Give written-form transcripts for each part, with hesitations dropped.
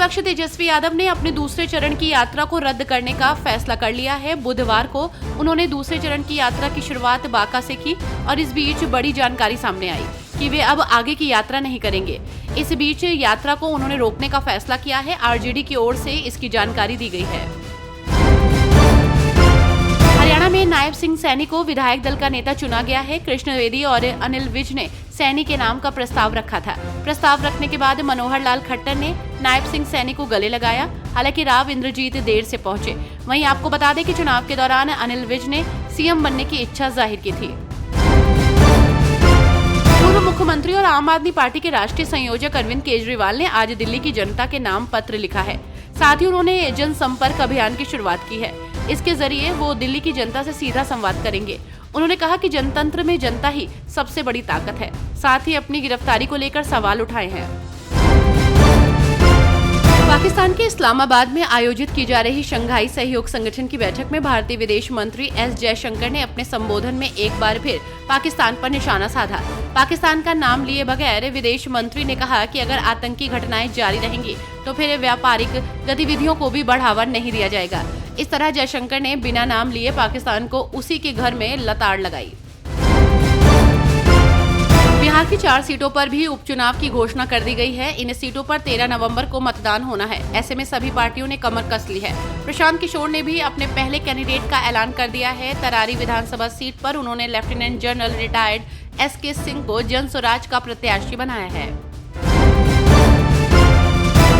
विपक्ष तेजस्वी यादव ने अपने दूसरे चरण की यात्रा को रद्द करने का फैसला कर लिया है। बुधवार को उन्होंने दूसरे चरण की यात्रा की शुरुआत बांका से की और इस बीच बड़ी जानकारी सामने आई कि वे अब आगे की यात्रा नहीं करेंगे। इस बीच यात्रा को उन्होंने रोकने का फैसला किया है। आरजेडी की ओर से इसकी जानकारी दी गई है। हरियाणा में नायब सिंह सैनी को विधायक दल का नेता चुना गया है। कृष्ण द्विवेदी और अनिल विज ने सैनी के नाम का प्रस्ताव रखा था। प्रस्ताव रखने के बाद मनोहर लाल खट्टर ने नायब सिंह सैनी को गले लगाया। हालांकि राव इंद्रजीत देर से पहुंचे। वहीं आपको बता दें कि चुनाव के दौरान अनिल विज ने सीएम बनने की इच्छा जाहिर की थी। पूर्व मुख्यमंत्री और आम आदमी पार्टी के राष्ट्रीय संयोजक अरविंद केजरीवाल ने आज दिल्ली की जनता के नाम पत्र लिखा है। साथ ही उन्होंने जनसंपर्क अभियान की शुरुआत की है। इसके जरिए वो दिल्ली की जनता से सीधा संवाद करेंगे। उन्होंने कहा कि जनतंत्र में जनता ही सबसे बड़ी ताकत है। साथ ही अपनी गिरफ्तारी को लेकर सवाल उठाए हैं। पाकिस्तान के इस्लामाबाद में आयोजित की जा रही शंघाई सहयोग संगठन की बैठक में भारतीय विदेश मंत्री एस जयशंकर ने अपने संबोधन में एक बार फिर पाकिस्तान पर निशाना साधा। पाकिस्तान का नाम लिए बगैर विदेश मंत्री ने कहा कि अगर आतंकी घटनाएं जारी रहेंगी तो फिर व्यापारिक गतिविधियों को भी बढ़ावा नहीं दिया जाएगा। इस तरह जयशंकर ने बिना नाम लिए पाकिस्तान को उसी के घर में लताड़ लगाई। बिहार की 4 सीटों पर भी उपचुनाव की घोषणा कर दी गई है। इन सीटों पर 13 नवंबर को मतदान होना है। ऐसे में सभी पार्टियों ने कमर कस ली है। प्रशांत किशोर ने भी अपने पहले कैंडिडेट का ऐलान कर दिया है। तरारी विधानसभा सीट पर उन्होंने lieutenant general retired SK Singh को जन स्वराज का प्रत्याशी बनाया है।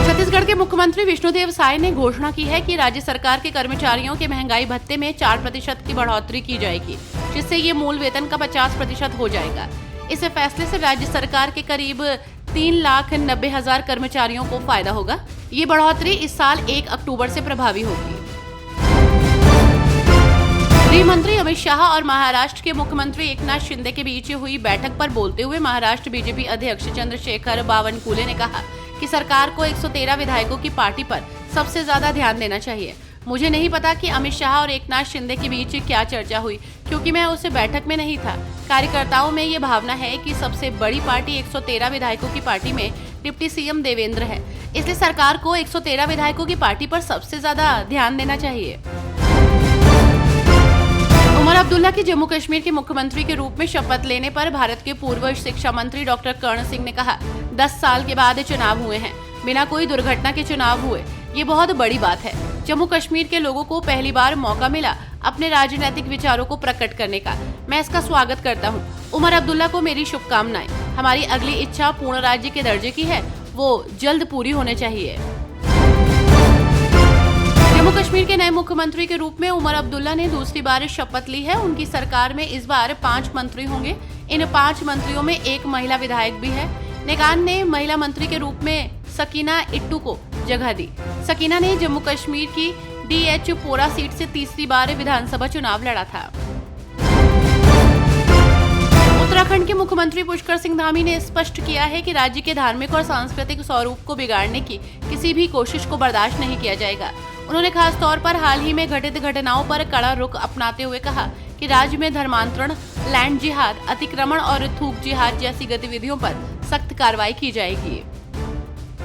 छत्तीसगढ़ के मुख्यमंत्री विष्णुदेव साय ने घोषणा की है कि राज्य सरकार के कर्मचारियों के महंगाई भत्ते में 4% की बढ़ोतरी की जाएगी, जिससे ये मूल वेतन का 50% हो जाएगा। इस फैसले से राज्य सरकार के करीब 3,90,000 कर्मचारियों को फायदा होगा। ये बढ़ोतरी इस साल 1 अक्टूबर से प्रभावी होगी। गृह मंत्री अमित शाह और महाराष्ट्र के मुख्यमंत्री एकनाथ शिंदे के बीच हुई बैठक पर बोलते हुए महाराष्ट्र बीजेपी अध्यक्ष चंद्रशेखर बावनकुले ने कहा कि सरकार को 113 विधायकों की पार्टी पर सबसे ज्यादा ध्यान देना चाहिए। मुझे नहीं पता कि अमित शाह और एकनाथ शिंदे के बीच क्या चर्चा हुई, क्योंकि मैं उस बैठक में नहीं था। कार्यकर्ताओं में ये भावना है कि सबसे बड़ी पार्टी 113 विधायकों की पार्टी में डिप्टी सीएम देवेंद्र है, इसलिए सरकार को 113 विधायकों की पार्टी पर सबसे ज्यादा ध्यान देना चाहिए। उमर अब्दुल्ला की जम्मू कश्मीर के मुख्यमंत्री के रूप में शपथ लेने पर भारत के पूर्व शिक्षा मंत्री डॉक्टर कर्ण सिंह ने कहा, 10 साल के बाद चुनाव हुए हैं, बिना कोई दुर्घटना के चुनाव हुए, ये बहुत बड़ी बात है। जम्मू कश्मीर के लोगों को पहली बार मौका मिला अपने राजनीतिक विचारों को प्रकट करने का। मैं इसका स्वागत करता हूँ। उमर अब्दुल्ला को मेरी शुभकामनाएं। हमारी अगली इच्छा पूर्ण राज्य के दर्जे की है, वो जल्द पूरी होने चाहिए। जम्मू कश्मीर के नए मुख्यमंत्री के रूप में उमर अब्दुल्ला ने दूसरी बार शपथ ली है। उनकी सरकार में इस बार 5 मंत्री होंगे। इन 5 मंत्रियों में एक महिला विधायक भी है। नेकान ने महिला मंत्री के रूप में सकीना इट्टू को जगह दी। सकीना ने जम्मू कश्मीर की डीएच पोरा सीट से तीसरी बार विधानसभा चुनाव लड़ा था। उत्तराखंड के मुख्यमंत्री पुष्कर सिंह धामी ने स्पष्ट किया है कि राज्य के धार्मिक और सांस्कृतिक स्वरूप को बिगाड़ने की किसी भी कोशिश को बर्दाश्त नहीं किया जाएगा। उन्होंने खास तौर पर हाल ही में घटित घटनाओं पर कड़ा रुख अपनाते हुए कहा कि राज्य में धर्मांतरण, लैंड जिहाद, अतिक्रमण और थूक जिहाद जैसी गतिविधियों पर सख्त कार्रवाई की जाएगी।